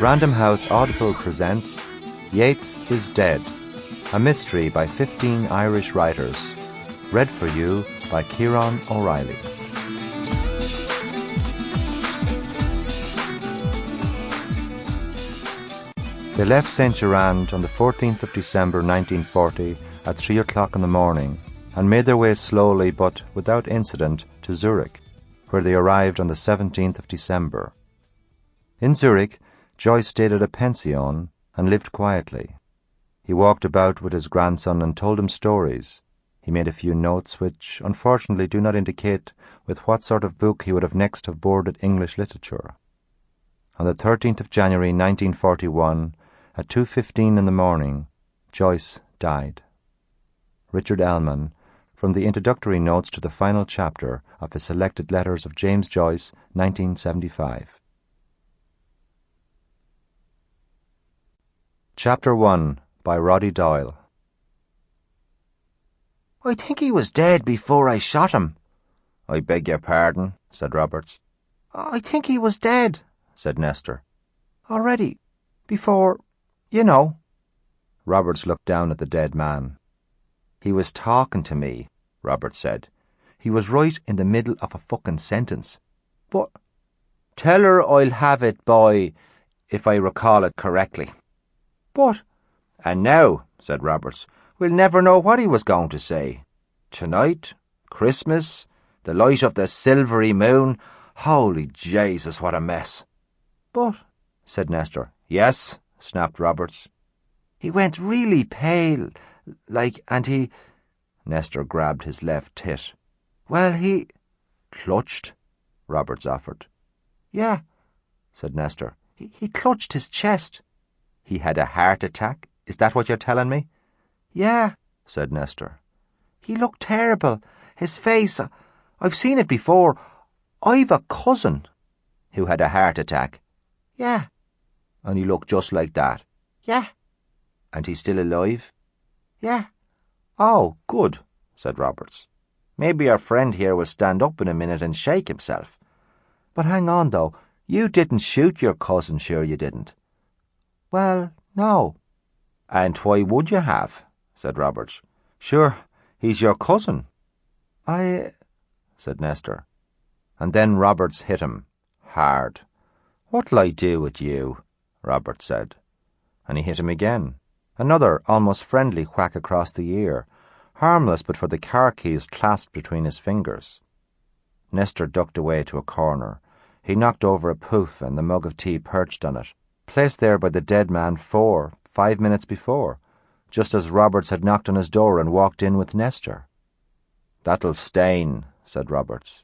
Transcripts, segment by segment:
Random House Audible presents Yeats is Dead, a mystery by 15 Irish writers. Read for you by Ciaran O'Reilly. They left St. Ciaran on the 14th of December 1940 at 3 o'clock in the morning and made their way slowly but without incident to Zurich, where they arrived on the 17th of December. In Zurich, Joyce stayed at a pension and lived quietly. He walked about with his grandson and told him stories. He made a few notes which, unfortunately, do not indicate with what sort of book he would have next have boarded English literature. On the 13th of January 1941, at 2:15 in the morning, Joyce died. Richard Ellman, from the introductory notes to the final chapter of his selected letters of James Joyce, 1975. Chapter 1 by Roddy Doyle. "I think he was dead before I shot him." "I beg your pardon," said Roberts. "I think he was dead," said Nestor. "Already, before, you know." Roberts looked down at the dead man. "He was talking to me," Roberts said. "He was right in the middle of a fucking sentence. But tell her I'll have it by, if I recall it correctly." "But..." "And now," said Roberts, "we'll never know what he was going to say. Tonight, Christmas, the light of the silvery moon. Holy Jesus, what a mess." "But..." said Nestor. "Yes," snapped Roberts. "He went really pale, and he..." Nestor grabbed his left tit. "Well, he..." "Clutched?" Roberts offered. "Yeah," said Nestor. He clutched his chest." "He had a heart attack? Is that what you're telling me?" "Yeah," said Nestor. "He looked terrible. His face... I've seen it before. I've a cousin..." "Who had a heart attack?" "Yeah." "And he looked just like that?" "Yeah." "And he's still alive?" "Yeah." "Oh, good," said Roberts. "Maybe our friend here will stand up in a minute and shake himself. But hang on, though. You didn't shoot your cousin, sure you didn't?" "Well, no." "And why would you have?" said Roberts. "Sure, he's your cousin." "I..." said Nestor. And then Roberts hit him. Hard. "What'll I do with you?" Roberts said. And he hit him again. Another, almost friendly whack across the ear, harmless but for the car keys clasped between his fingers. Nestor ducked away to a corner. He knocked over a poof and the mug of tea perched on it, placed there by the dead man 5 minutes before, just as Roberts had knocked on his door and walked in with Nestor. "That'll stain," said Roberts.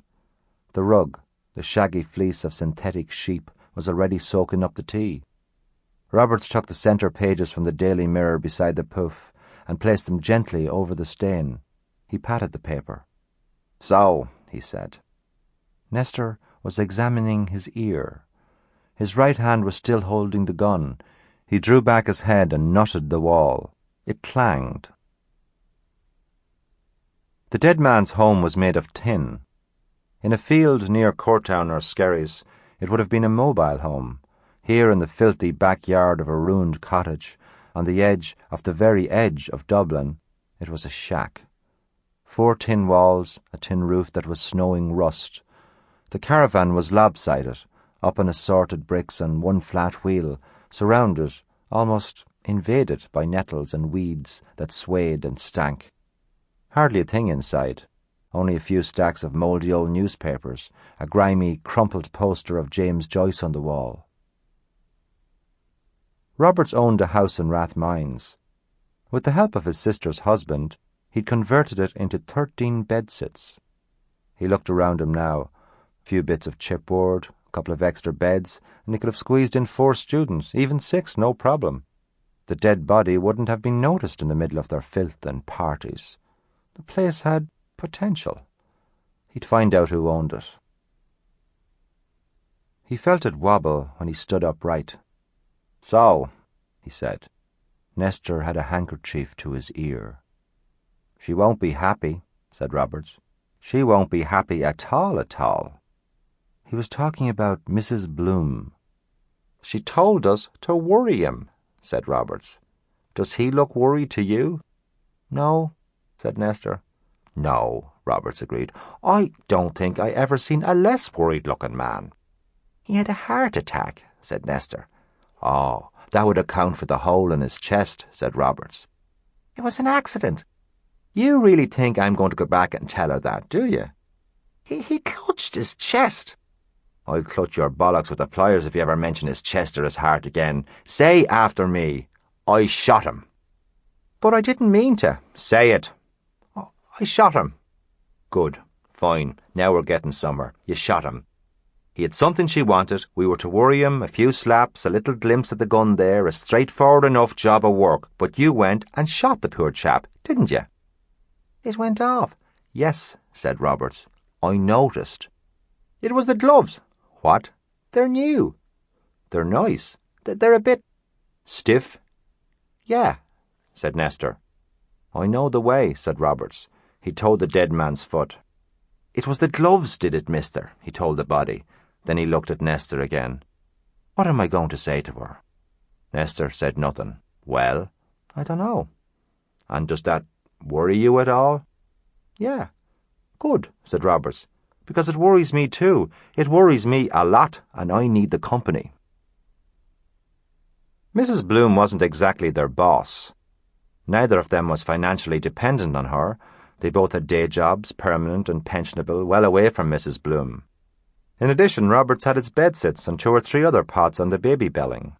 The rug, the shaggy fleece of synthetic sheep, was already soaking up the tea. Roberts took the centre pages from the Daily Mirror beside the poof and placed them gently over the stain. He patted the paper. "So," he said. Nestor was examining his ear. His right hand was still holding the gun. He drew back his head and nutted the wall. It clanged. The dead man's home was made of tin. In a field near Courtown or Skerries, it would have been a mobile home. Here in the filthy backyard of a ruined cottage, on the edge of the very edge of Dublin, it was a shack. 4 tin walls, a tin roof that was snowing rust. The caravan was lopsided, up on assorted bricks and one flat wheel, surrounded, almost invaded by nettles and weeds that swayed and stank. Hardly a thing inside, only a few stacks of mouldy old newspapers, a grimy, crumpled poster of James Joyce on the wall. Roberts owned a house in Rathmines. With the help of his sister's husband, he'd converted it into 13 bedsits. He looked around him now. A few bits of chipboard, a couple of extra beds, and he could have squeezed in 4 students, even 6, no problem. The dead body wouldn't have been noticed in the middle of their filth and parties. The place had potential. He'd find out who owned it. He felt it wobble when he stood upright. "So," he said. Nestor had a handkerchief to his ear. "She won't be happy," said Roberts. "She won't be happy at all, at all." He was talking about Mrs. Bloom. She told us to worry him, said Roberts. Does he look worried to you? No, said Nestor. No, Roberts agreed. I don't think I ever seen a less worried-looking man. He had a heart attack, said Nestor. Oh, that would account for the hole in his chest, said Roberts. It was an accident. You really think I'm going to go back and tell her that, do you? He clutched his chest. I'll clutch your bollocks with the pliers if you ever mention his chest or his heart again. Say after me, I shot him. But I didn't mean to. Say it. I shot him. Good. Fine. Now we're getting somewhere. You shot him. He had something she wanted. We were to worry him, a few slaps, a little glimpse at the gun there, a straightforward enough job of work. But you went and shot the poor chap, didn't you? It went off. Yes, said Roberts. I noticed. It was the gloves. What? They're new. They're nice. They're a bit... Stiff? Yeah, said Nestor. I know the way, said Roberts. He told the dead man's foot. It was the gloves did it, mister, he told the body. Then he looked at Nestor again. What am I going to say to her? Nestor said nothing. Well? I don't know. And does that worry you at all? Yeah. Good, said Roberts. Because it worries me too. It worries me a lot, and I need the company. Mrs. Bloom wasn't exactly their boss. Neither of them was financially dependent on her. They both had day jobs, permanent and pensionable, well away from Mrs. Bloom. In addition, Roberts had his bedsits and 2 or 3 other pots on the baby belling.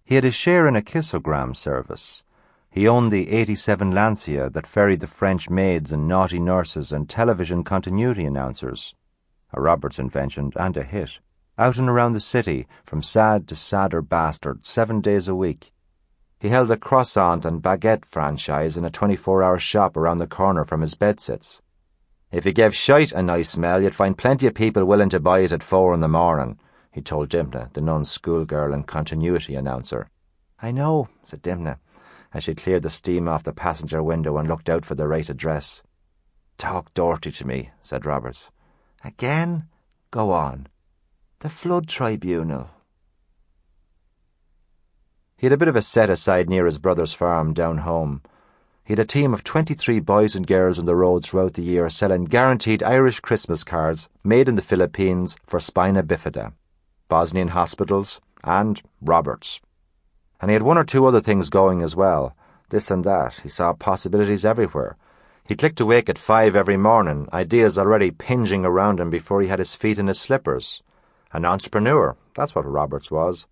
He had his share in a kissogram service. He owned the 87 Lancia that ferried the French maids and naughty nurses and television continuity announcers, a Roberts invention and a hit, out and around the city, from sad to sadder bastard, 7 days a week. He held a croissant and baguette franchise in a 24-hour shop around the corner from his bedsits. If he gave shite a nice smell, you'd find plenty of people willing to buy it at 4 a.m, he told Dimna, the nun's schoolgirl and continuity announcer. I know, said Dimna, as she cleared the steam off the passenger window and looked out for the right address. Talk dirty to me, said Roberts. Again? Go on. The Flood Tribunal. He had a bit of a set-aside near his brother's farm down home. He had a team of 23 boys and girls on the road throughout the year selling guaranteed Irish Christmas cards made in the Philippines for spina bifida, Bosnian hospitals, and Roberts. And he had 1 or 2 other things going as well. This and that. He saw possibilities everywhere. He clicked awake at 5 every morning, ideas already pinging around him before he had his feet in his slippers. An entrepreneur, that's what Roberts was.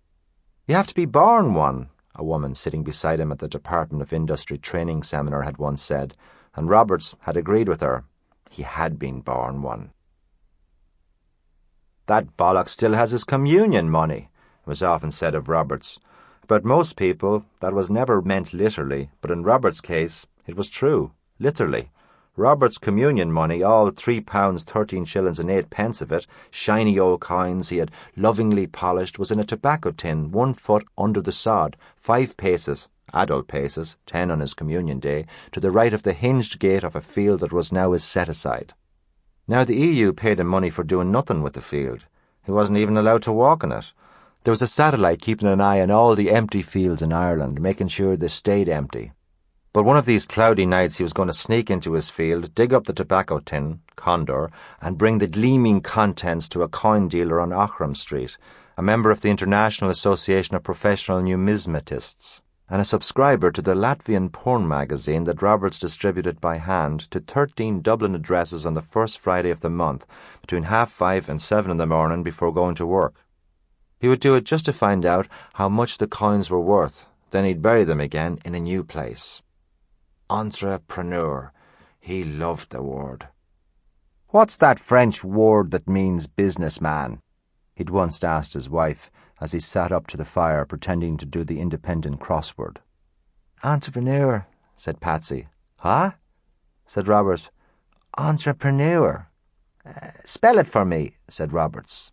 You have to be born one, a woman sitting beside him at the Department of Industry training seminar had once said, and Roberts had agreed with her. He had been born one. That bollock still has his communion money, was often said of Roberts. But most people, that was never meant literally, but in Robert's case, it was true, literally. Robert's communion money, all £3, 13 shillings and 8 pence of it, shiny old coins he had lovingly polished, was in a tobacco tin 1 foot under the sod, 5 paces, adult paces, 10 on his communion day, to the right of the hinged gate of a field that was now his set-aside. Now the EU paid him money for doing nothing with the field. He wasn't even allowed to walk in it. There was a satellite keeping an eye on all the empty fields in Ireland, making sure they stayed empty. But one of these cloudy nights he was going to sneak into his field, dig up the tobacco tin, Condor, and bring the gleaming contents to a coin dealer on Ochram Street, a member of the International Association of Professional Numismatists, and a subscriber to the Latvian porn magazine that Roberts distributed by hand to 13 Dublin addresses on the first Friday of the month, between 5:30 and 7 in the morning before going to work. He would do it just to find out how much the coins were worth. Then he'd bury them again in a new place. Entrepreneur. He loved the word. What's that French word that means businessman? He'd once asked his wife as he sat up to the fire pretending to do the independent crossword. Entrepreneur, said Patsy. Huh? Said Roberts. Entrepreneur. Spell it for me, said Roberts.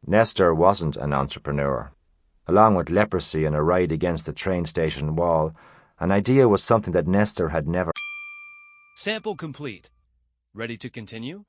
Nestor wasn't an entrepreneur. Along with leprosy and a ride against the train station wall, an idea was something that Nestor had never... Sample complete. Ready to continue?